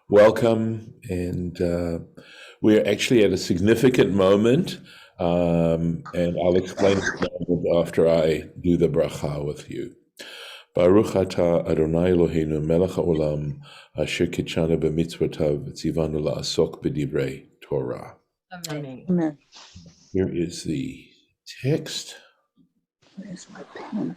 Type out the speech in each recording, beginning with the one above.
Welcome, and we're actually at a significant moment, and I'll explain it after I do the bracha with you. Baruch atah Adonai Eloheinu melech haolam asher kitshanu b'mitzvotav v'tzivanu la'asok b'divrei Torah. Amen. Amen. Here is the text. Where's my pen?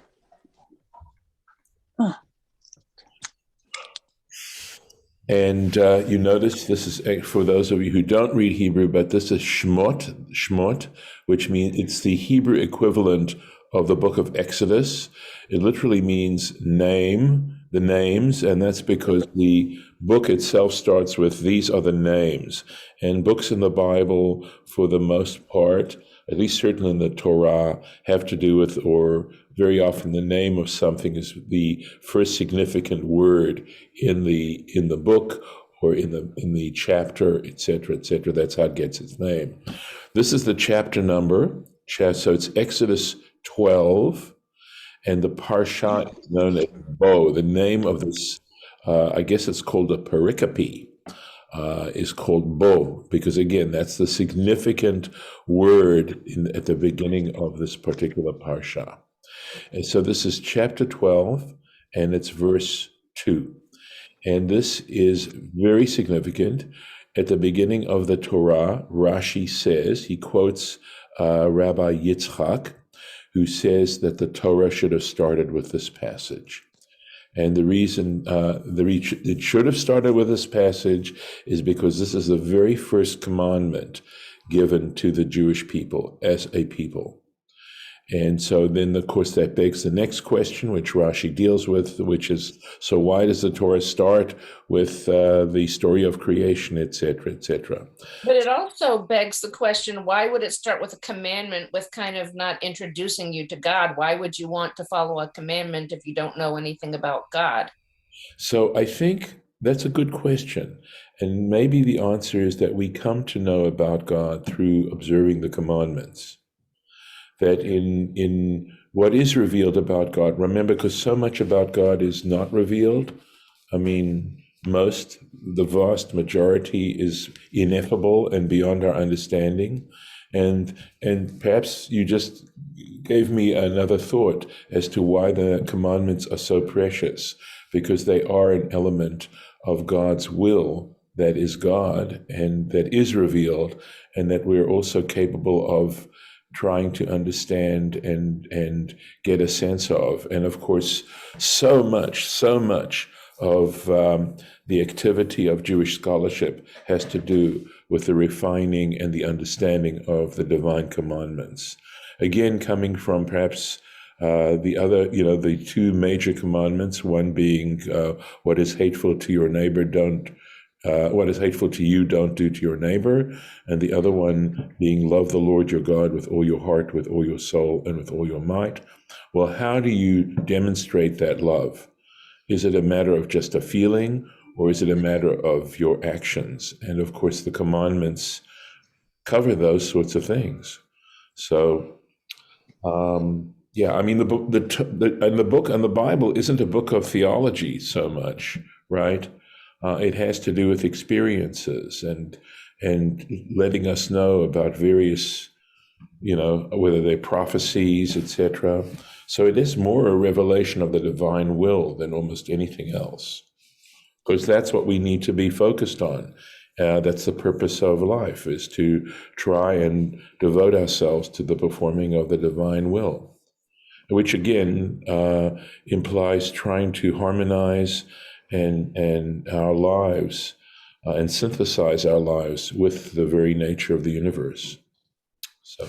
And you notice this is, for those of you who don't read Hebrew, but this is Shmot, which means it's the Hebrew equivalent of the book of Exodus. It literally means name, the names, and that's because the book itself starts with these are the names. And books in the Bible, for the most part, at least certainly in the Torah, have to do with, or very often the name of something is the first significant word in the book or in the chapter, etc., etc. That's how it gets its name. This is the chapter number, so it's Exodus 12, and the parsha is known as Bo. The name of this, I guess it's called a pericope, is called Bo, because again, that's the significant word at the beginning of this particular parsha. And so this is chapter 12, and it's verse 2. And this is very significant. At the beginning of the Torah, Rashi says, he quotes Rabbi Yitzchak, who says that the Torah should have started with this passage. And the reason it should have started with this passage is because this is the very first commandment given to the Jewish people as a people. And so then, of course, that begs the next question, which Rashi deals with, which is, so why does the Torah start with the story of creation, et cetera, et cetera? But it also begs the question, why would it start with a commandment with kind of not introducing you to God? Why would you want to follow a commandment if you don't know anything about God? So I think that's a good question. And maybe the answer is that we come to know about God through observing the commandments. That in what is revealed about God, remember, because so much about God is not revealed. I mean, the vast majority is ineffable and beyond our understanding. And perhaps you just gave me another thought as to why the commandments are so precious, because they are an element of God's will that is God and that is revealed, and that we're also capable of trying to understand and get a sense of. And of course, so much of the activity of Jewish scholarship has to do with the refining and the understanding of the divine commandments. Again, coming from perhaps the two major commandments, one being what is hateful to your neighbor, what is hateful to you, don't do to your neighbor. And the other one being love the Lord your God with all your heart, with all your soul, and with all your might. Well, how do you demonstrate that love? Is it a matter of just a feeling, or is it a matter of your actions? And of course, the commandments cover those sorts of things. So, I mean, the book, the Bible isn't a book of theology so much, right? It has to do with experiences and letting us know about various, whether they're prophecies, etc. So it is more a revelation of the divine will than almost anything else, because that's what we need to be focused on. That's the purpose of life, is to try and devote ourselves to the performing of the divine will, which again implies trying to harmonize and our lives and synthesize our lives with the very nature of the universe. So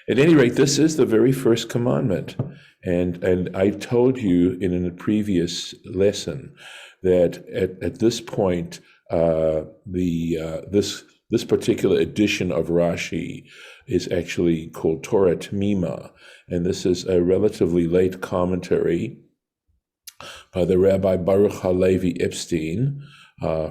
at any rate, this is the very first commandment. And I told you in a previous lesson that at this point, this particular edition of Rashi is actually called Torah Tamima, and this is a relatively late commentary by the Rabbi Baruch Halevi Epstein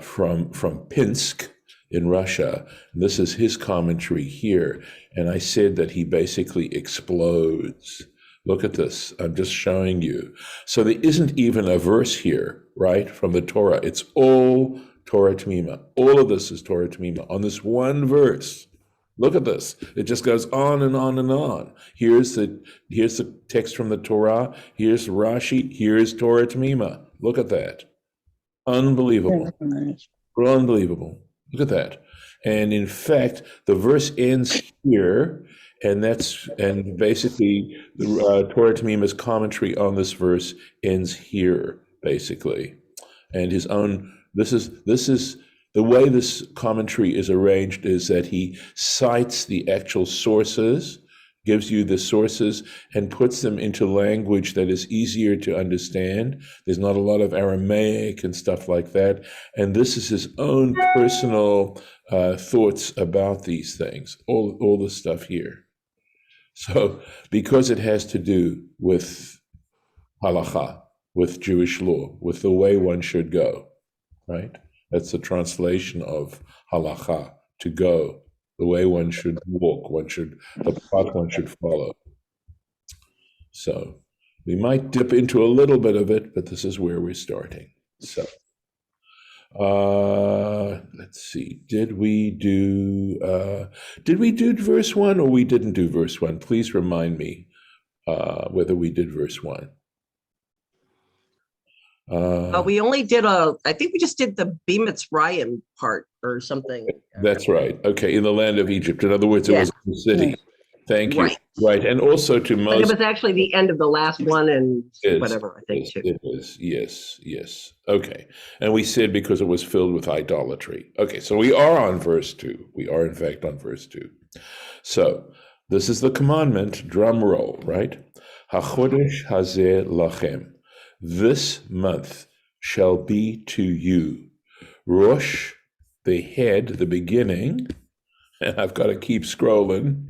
from Pinsk in Russia. And this is his commentary here. And I said that he basically explodes. Look at this. I'm just showing you. So there isn't even a verse here, right, from the Torah. It's all Torah Tamima. All of this is Torah Tamima on this one verse. Look at this. It just goes on and on and on. Here's the text from the Torah. Here's Rashi. Here's Torah Tamima. Look at that. Unbelievable. Nice. Unbelievable. Look at that. And in fact, the verse ends here, and basically the Torah Tamima's commentary on this verse ends here, basically. And this is the way this commentary is arranged is that he cites the actual sources, gives you the sources, and puts them into language that is easier to understand. There's not a lot of Aramaic and stuff like that. And this is his own personal thoughts about these things, all the stuff here. So because it has to do with halacha, with Jewish law, with the way one should go, right? That's the translation of halacha, to go, the way one should walk, the path one should follow. So we might dip into a little bit of it, but this is where we're starting. So let's see. Did we do verse 1 or we didn't do verse 1? Please remind me whether we did verse 1. We only did I think we just did the Bemitz Ryan part or something. That's right. Okay, in the land of Egypt. In other words, it was the city. Thank you. Right. And also to But Moses. it was actually the end of the last one and It is, whatever, I think, too. It is. Yes. Okay. And we said because it was filled with idolatry. Okay, so we are on verse 2. We are, in fact, on verse 2. So this is the commandment, drum roll, right? HaChodesh hazeh lachem. This month shall be to you. Rosh, the head, the beginning, and I've got to keep scrolling.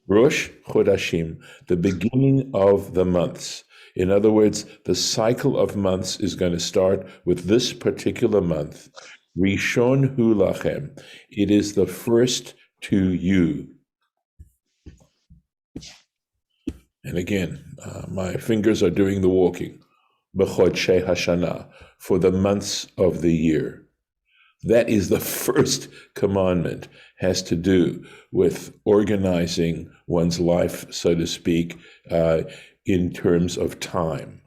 Rosh Chodashim, the beginning of the months. In other words, the cycle of months is going to start with this particular month. Rishon hu lachem. It is the first to you. And again, my fingers are doing the walking. B'chodshei hashana, for the months of the year. That is the first commandment, has to do with organizing one's life, so to speak, in terms of time.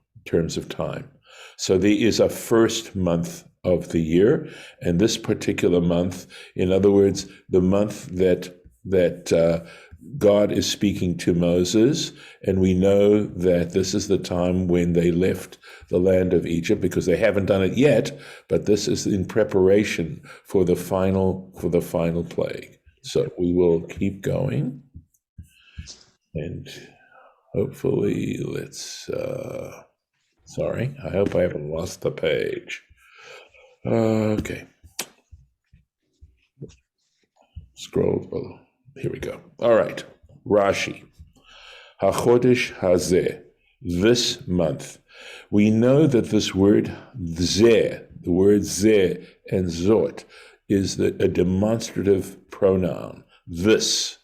So there is a first month of the year, and this particular month, in other words, the month that God is speaking to Moses, and we know that this is the time when they left the land of Egypt, because they haven't done it yet, but this is in preparation for the final plague. So we will keep going, and hopefully sorry, I hope I haven't lost the page. Okay. Scroll below. Here we go. All right. Rashi. HaChodesh hazeh. This month. We know that this word zeh, the word zeh and zot, is a demonstrative pronoun. This.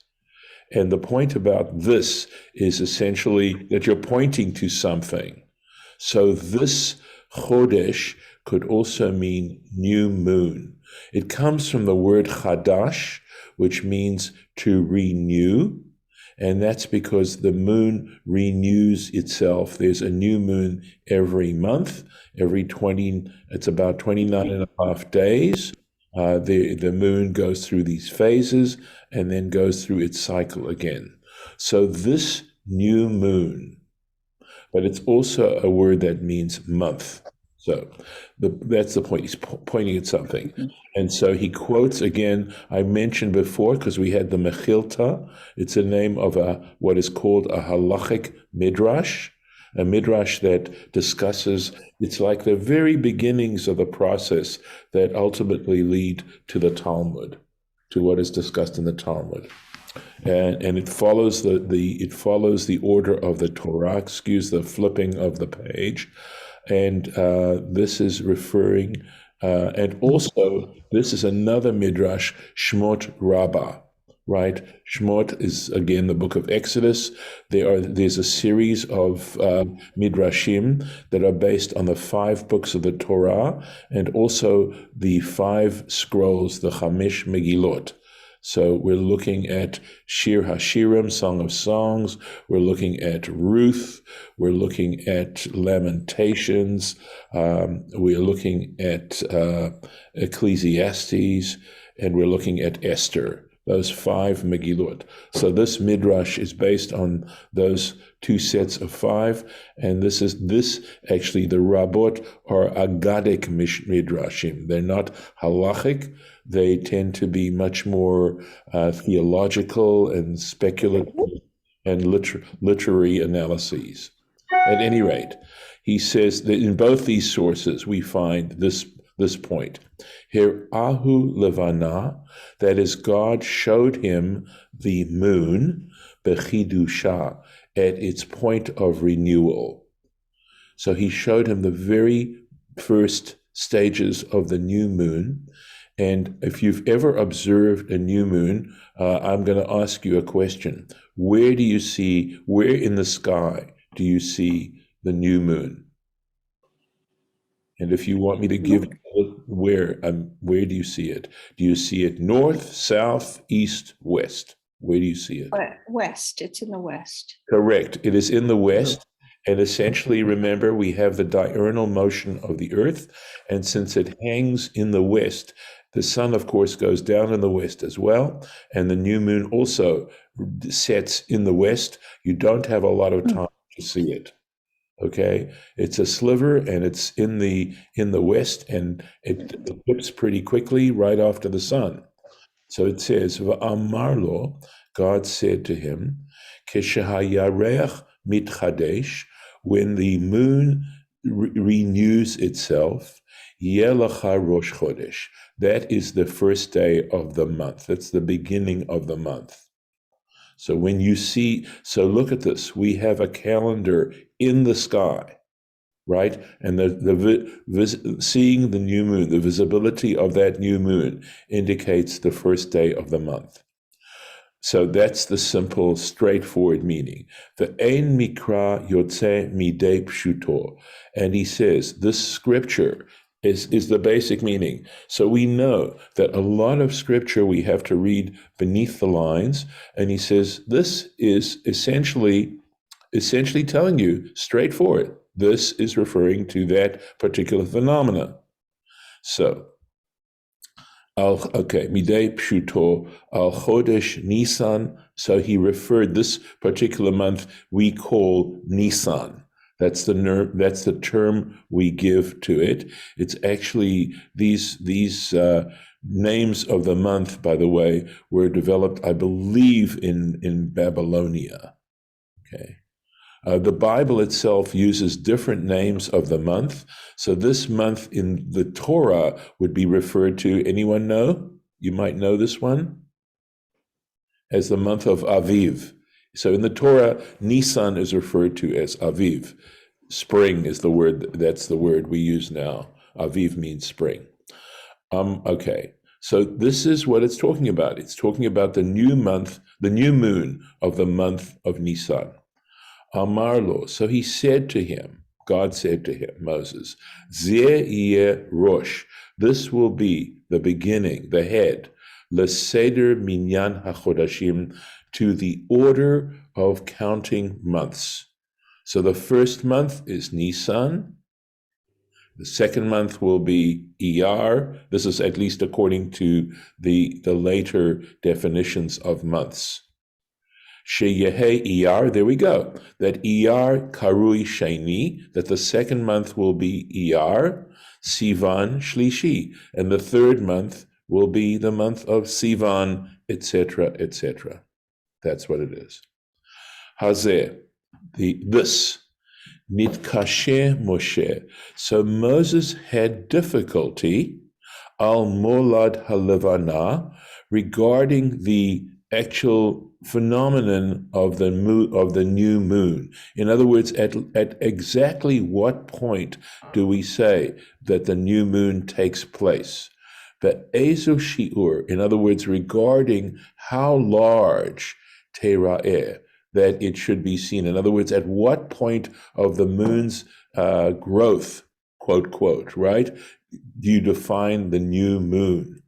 And the point about this is essentially that you're pointing to something. So this Chodesh could also mean new moon. It comes from the word chadash, which means to renew, and that's because the moon renews itself. There's a new moon every month, it's about 29 and a half days. The moon goes through these phases and then goes through its cycle again. So this new moon, but it's also a word that means month. So that's the point. He's pointing at something. And so he quotes again, I mentioned before, because we had the Mechilta. It's a name of what is called a halachic midrash, a midrash that discusses, it's like the very beginnings of the process that ultimately lead to the Talmud, to what is discussed in the Talmud. And it follows the order of the Torah, excuse the flipping of the page. And this is referring, and also this is another midrash, Shmot Rabbah, right? Shmot is again the book of Exodus. There's a series of midrashim that are based on the 5 books of the Torah and also the 5 scrolls, the Chamish Megillot. So we're looking at Shir Hashirim, Song of Songs. We're looking at Ruth. We're looking at Lamentations. We're looking at Ecclesiastes, and we're looking at Esther. Those 5 Megillot. So this midrash is based on those 2 sets of 5, and this actually the Rabot are Agadic midrashim. They're not halachic. They tend to be much more theological and speculative and literary analyses. At any rate, he says that in both these sources we find this point. Here, Ahu Levana, that is, God showed him the moon, Bechidusha, at its point of renewal. So he showed him the very first stages of the new moon. And if you've ever observed a new moon, I'm going to ask you a question. Where in the sky do you see the new moon? And if you want me to give you where do you see it? Do you see it north, south, east, west? Where do you see it? West. It's in the west. Correct. It is in the west. And essentially, remember, we have the diurnal motion of the earth. And since it hangs in the west, the sun, of course, goes down in the west as well. And the new moon also sets in the west. You don't have a lot of time to see it. Okay, it's a sliver, and it's in the west, and it dips pretty quickly right after the sun. So it says, "Va'amarlo," God said to him, "Keshahayareach mitchadesh," when the moon renews itself, Yelacha Rosh Chodesh. That is the first day of the month. That's the beginning of the month. So look at this. We have a calendar in the sky, right? And seeing the new moon, the visibility of that new moon indicates the first day of the month. So that's the simple, straightforward meaning. The Ein Mikra Yotze Midei Pshuto. And he says, this scripture is the basic meaning. So we know that a lot of scripture we have to read beneath the lines, and he says this is essentially telling you straightforward. This is referring to that particular phenomena. So, Midei Pshuto al Chodesh Nisan. So he referred this particular month we call Nisan. That's the term we give to it. It's actually these names of the month, by the way, were developed, I believe, in Babylonia. Okay, the Bible itself uses different names of the month. So this month in the Torah would be referred to. Anyone know? You might know this one as the month of Aviv. So in the Torah, Nisan is referred to as Aviv. Spring is the word, that's the word we use now. Aviv means spring. Okay, so this is what it's talking about. It's talking about the new month, the new moon of the month of Nisan. Amarlo, so he said to him, God said to him, Moses, Zeh yeh rosh, this will be the beginning, the head, leseder minyan hachodashim, to the order of counting months. So the first month is Nisan. The second month will be Iyar. This is at least according to the later definitions of months. Sheyehe Iyar, there we go. That Iyar Karui Sheni, that the second month will be Iyar, Sivan Shlishi, and the third month will be the month of Sivan, etc., etc. That's what it is. Hazeh, this, Nitkashe Moshe. So Moses had difficulty, al molad halevana, regarding the actual phenomenon of the new moon. In other words, at exactly what point do we say that the new moon takes place? Be'ezu shi'ur, in other words, regarding how large tera'eh, that it should be seen. In other words, at what point of the moon's growth, quote, quote, right, do you define the new moon?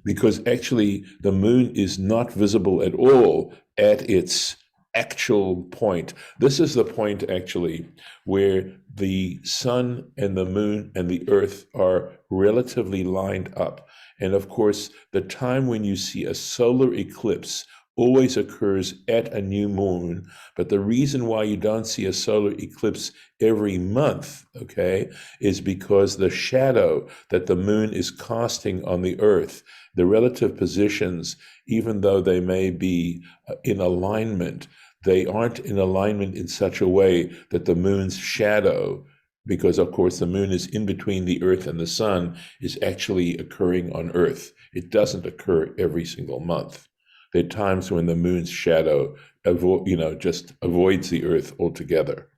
Because actually the moon is not visible at all at its actual point. This is the point actually where the sun and the moon and the earth are relatively lined up. And of course, the time when you see a solar eclipse always occurs at a new moon. But the reason why you don't see a solar eclipse every month, okay, is because the shadow that the moon is casting on the earth, the relative positions, even though they may be in alignment, they aren't in alignment in such a way that the moon's shadow, because of course the moon is in between the earth and the sun, is actually occurring on earth. It doesn't occur every single month. There are times when the moon's shadow just avoids the earth altogether.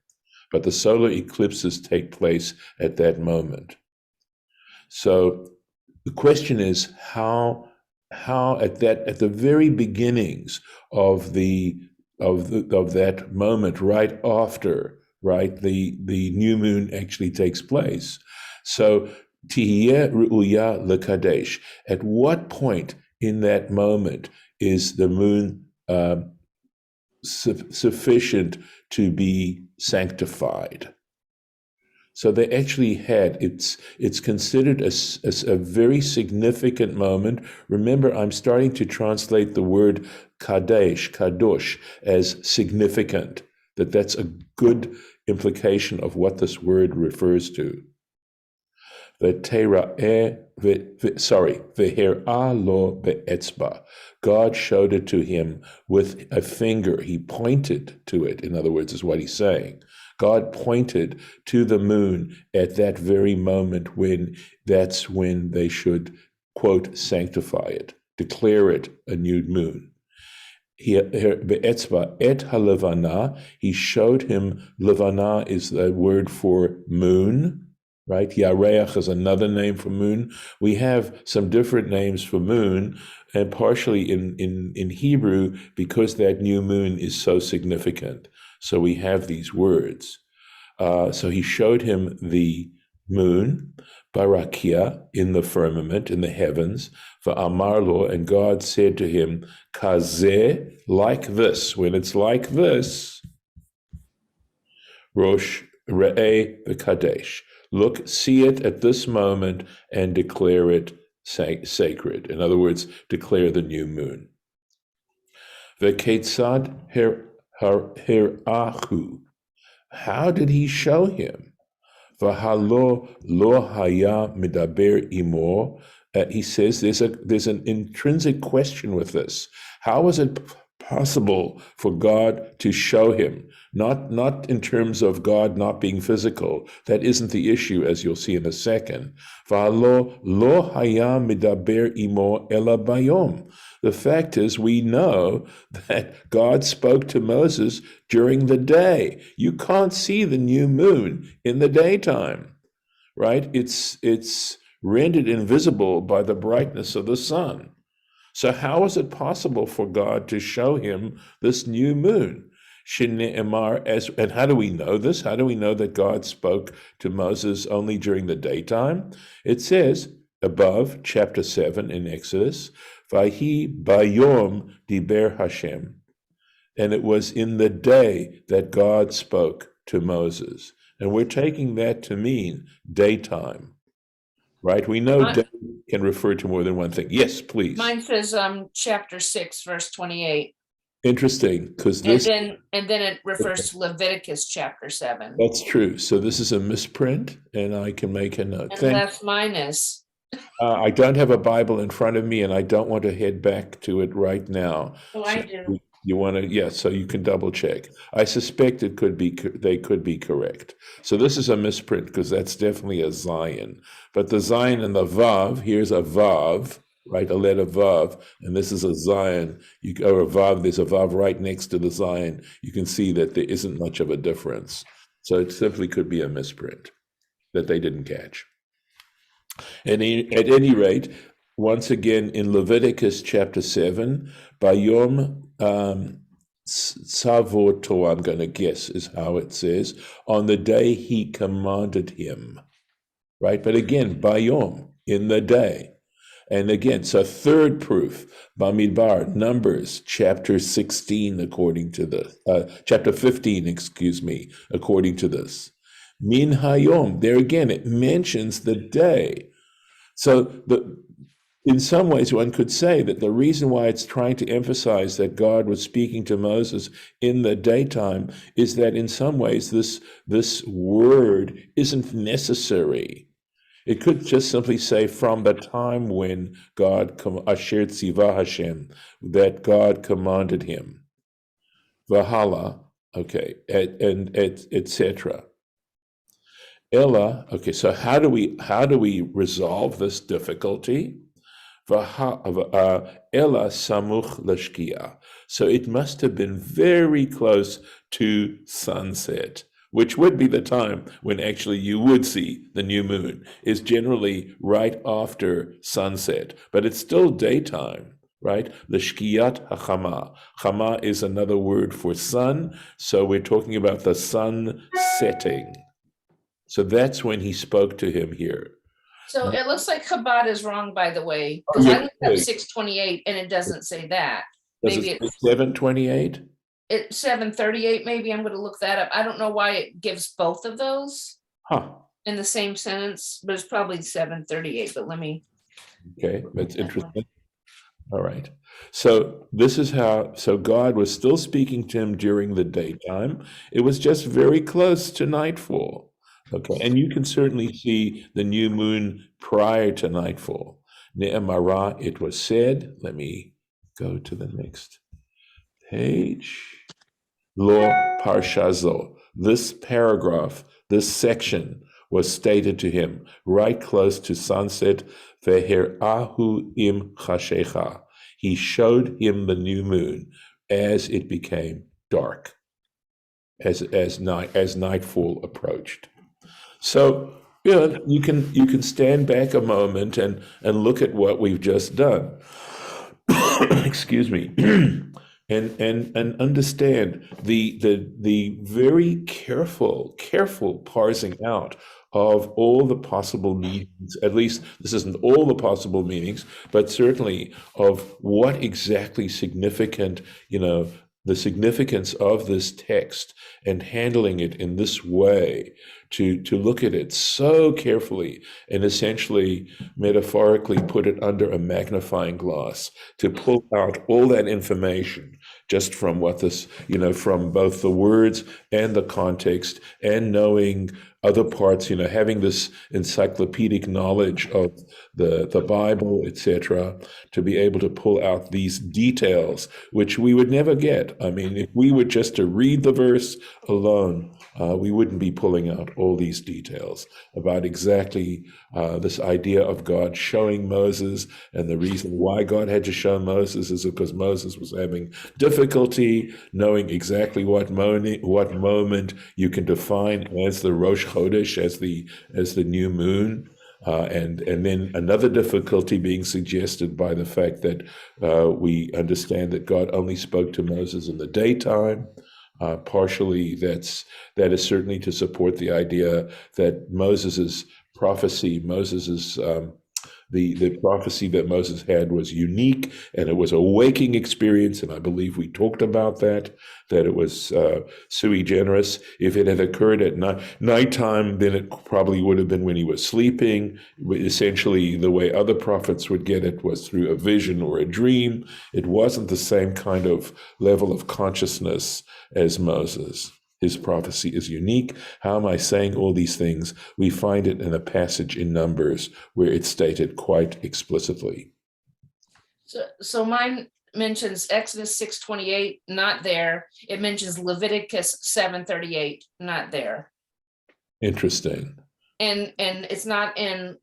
But the solar eclipses take place at that moment. So the question is how at the very beginnings of that moment, right after, right, the new moon actually takes place. So Tihiyeh Ru'uya L'Kadesh. At what point in that moment is the moon sufficient to be sanctified? So they actually had, it's considered a very significant moment. Remember, I'm starting to translate the word kadosh, as significant, that's a good implication of what this word refers to. Ve'her'a lo be'etzba. God showed it to him with a finger. He pointed to it, in other words, is what he's saying. God pointed to the moon at that very moment that's when they should, quote, sanctify it, declare it a new moon. Be'etzba et halevana, he showed him, levana is the word for moon, right? Yareach is another name for moon. We have some different names for moon, and partially in Hebrew, because that new moon is so significant. So we have these words. So he showed him the moon, Barakia, in the firmament, in the heavens, for Amarlo, and God said to him, Kazeh, like this. When it's like this, Rosh Re'eh V'Kadesh. Look, see it at this moment and declare it sacred. In other words, declare the new moon. V'Ketzad Hirachu. How did he show him? V'halo lo haya medaber imo. He says there's an intrinsic question with this. How is it possible for God to show him? Not in terms of God not being physical. That isn't the issue, as you'll see in a second. V'halo lo haya medaber imo ela bayom. The fact is, we know that God spoke to Moses during the day. You can't see the new moon in the daytime, right? It's rendered invisible by the brightness of the sun. So how is it possible for God to show him this new moon? And how do we know this? How do we know that God spoke to Moses only during the daytime? It says above, chapter 7 in Exodus, Vahi bayom diber Hashem. And it was in the day that God spoke to Moses. And we're taking that to mean daytime, right? We know day can refer to more than one thing. Yes, please. Mine says chapter 6, verse 28. Interesting, because this... And then it refers to Leviticus chapter 7. That's true. So this is a misprint, and I can make a note. Unless mine is. I don't have a Bible in front of me, and I don't want to head back to it right now. Oh, I do. You want to, yes, so you can double check. I suspect they could be correct. So this is a misprint because that's definitely a Zion. But the Zion and the Vav, here's a Vav, right, a letter Vav, and this is a Zion. Or a Vav, there's a Vav right next to the Zion. You can see that there isn't much of a difference. So it simply could be a misprint that they didn't catch. And at any rate, once again in Leviticus chapter 7, Bayom Savoto, I'm going to guess is how it says, on the day he commanded him, right? But again, Bayom, in the day. And again, so third proof, Bamidbar, Numbers, chapter 16, according to this, chapter 15, excuse me, according to this. Min Hayom, there again, it mentions the day. So in some ways, one could say that the reason why it's trying to emphasize that God was speaking to Moses in the daytime is that in some ways this word isn't necessary. It could just simply say from the time when God, Asher Tzivah Hashem, that God commanded him. Vahala, okay, and etc. Ella, okay, so how do we resolve this difficulty? Ella samuch lashkia. So it must have been very close to sunset, which would be the time when actually you would see the new moon, is generally right after sunset, but it's still daytime, right? Lashkiyat hachama. Chama is another word for sun, so we're talking about the sun setting. So that's when he spoke to him here. So it looks like Chabad is wrong, by the way, because I looked up 628 and it doesn't say that. Does Maybe it say 728? it's 738, maybe. I'm going to look that up. I don't know why it gives both of those Huh. in the same sentence, but it's probably 738. But let me. Okay, that's interesting. All right. So this is how, so God was still speaking to him during the daytime. It was just very close to nightfall. Okay, and you can certainly see the new moon prior to nightfall. Ne'emara, it was said, let me go to the next page. Lo parshazo, this paragraph, this section was stated to him right close to sunset. Ve'herahu im chashecha. He showed him the new moon as it became dark, as nightfall approached. So, you can stand back a moment and look at what we've just done. Excuse me. and understand the very careful parsing out of all the possible meanings. At least this isn't all the possible meanings, but certainly of what exactly significant, the significance of this text, and handling it in this way, to look at it so carefully and essentially metaphorically put it under a magnifying glass, to pull out all that information just from what this, from both the words and the context, and knowing other parts, having this encyclopedic knowledge of the Bible, etc., to be able to pull out these details, which we would never get. I mean, if we were just to read the verse alone, we wouldn't be pulling out all these details about exactly this idea of God showing Moses, and the reason why God had to show Moses is because Moses was having difficulty knowing exactly what moment you can define as the Rosh Chodesh, as the new moon. And then another difficulty being suggested by the fact that we understand that God only spoke to Moses in the daytime. Partially, that is certainly to support the idea that Moses's prophecy, the prophecy that Moses had was unique, and it was a waking experience, and I believe we talked about that it was sui generis. If it had occurred at nighttime, then it probably would have been when he was sleeping. Essentially, the way other prophets would get it was through a vision or a dream. It wasn't the same kind of level of consciousness as Moses. His prophecy is unique. How am I saying all these things? We find it in a passage in Numbers where it's stated quite explicitly. So mine mentions Exodus 6:28, not there. It mentions Leviticus 7:38, not there. Interesting. And it's not in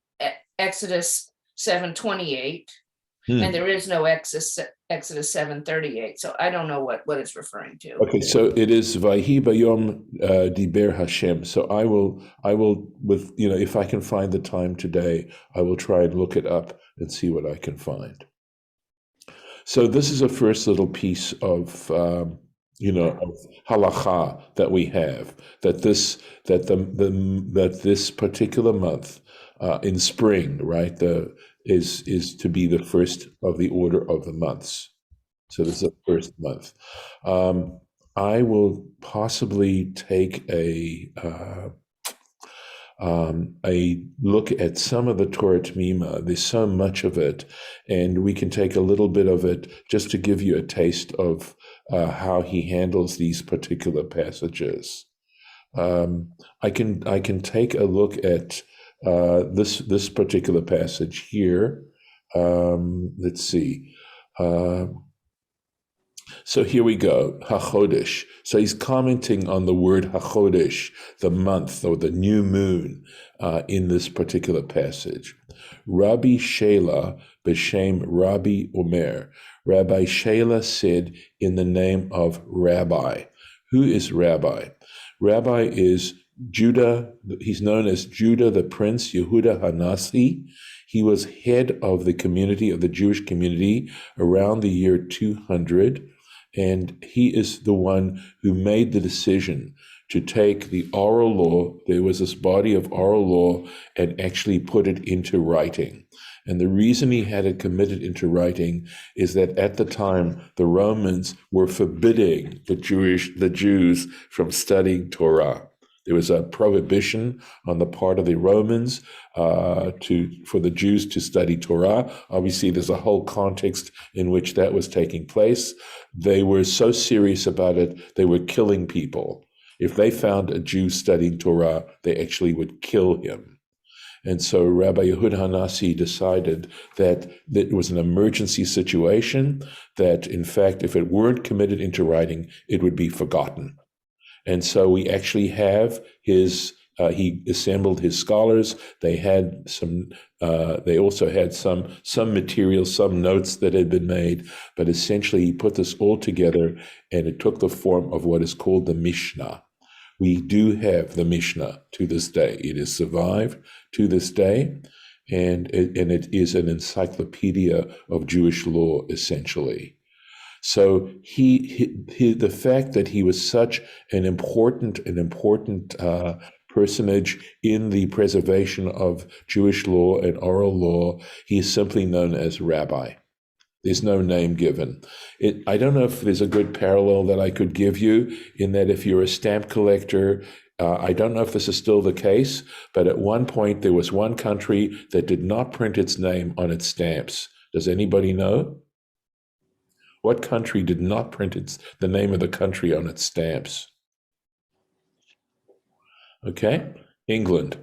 Exodus 7:28. And there is no Exodus 7:38. So I don't know what it's referring to. Okay, so it is Vayhi Bayom Diber Hashem. So I will, with, if I can find the time today, I will try and look it up and see what I can find. So this is a first little piece of, of halacha that we have, that this particular month in spring, right, is to be the first of the order of the months. So this is the first month. I will possibly take a look at some of the Torah T'mima. There's so much of it, and we can take a little bit of it just to give you a taste of how he handles these particular passages. I can take a look at this particular passage here. Let's see. So here we go, HaChodesh. So he's commenting on the word HaChodesh, the month or the new moon, in this particular passage. Rabbi Shela b'shem Rabbi Omer. Rabbi Shela said in the name of Rabbi. Who is Rabbi? Rabbi is Judah. He's known as Judah the Prince, Yehuda Hanasi. He was head of the community, of the Jewish community, around the year 200. And he is the one who made the decision to take the oral law, there was this body of oral law, and actually put it into writing. And the reason he had it committed into writing is that at the time, the Romans were forbidding the Jews from studying Torah. There was a prohibition on the part of the Romans for the Jews to study Torah. Obviously, there's a whole context in which that was taking place. They were so serious about it, they were killing people. If they found a Jew studying Torah, they actually would kill him. And so Rabbi Yehuda Hanasi decided that it was an emergency situation, that in fact, if it weren't committed into writing, it would be forgotten. And so we actually have he assembled his scholars. They had they also had some material, some notes that had been made, but essentially he put this all together and it took the form of what is called the Mishnah. We do have the Mishnah to this day. It has survived to this day, and it is an encyclopedia of Jewish law, essentially. So the fact that he was such an important personage in the preservation of Jewish law and oral law, he is simply known as Rabbi. There's no name given. I don't know if there's a good parallel that I could give you in that if you're a stamp collector, I don't know if this is still the case, but at one point there was one country that did not print its name on its stamps. Does anybody know? What country did not print the name of the country on its stamps? Okay, England.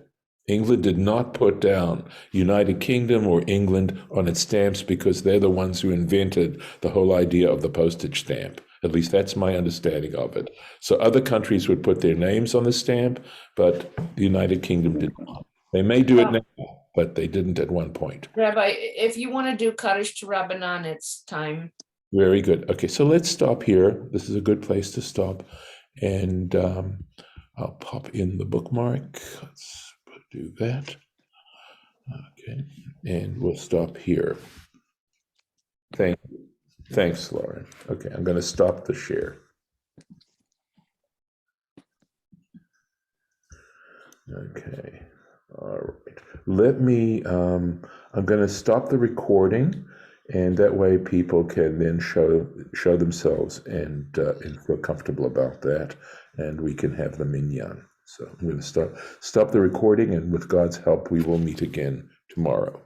England did not put down United Kingdom or England on its stamps because they're the ones who invented the whole idea of the postage stamp. At least that's my understanding of it. So other countries would put their names on the stamp, but the United Kingdom did not. They may do it now, but they didn't at one point. Rabbi, if you want to do Kaddish to Rabbanan, it's time. Very good. Okay, so let's stop here. This is a good place to stop. And I'll pop in the bookmark. Let's do that. Okay, and we'll stop here. Thanks, Lauren. Okay, I'm going to stop the share. Okay, all right. Let me, I'm going to stop the recording, and that way people can then show themselves and feel comfortable about that, and we can have the minyan. So I'm going to stop the recording, and with God's help, we will meet again tomorrow.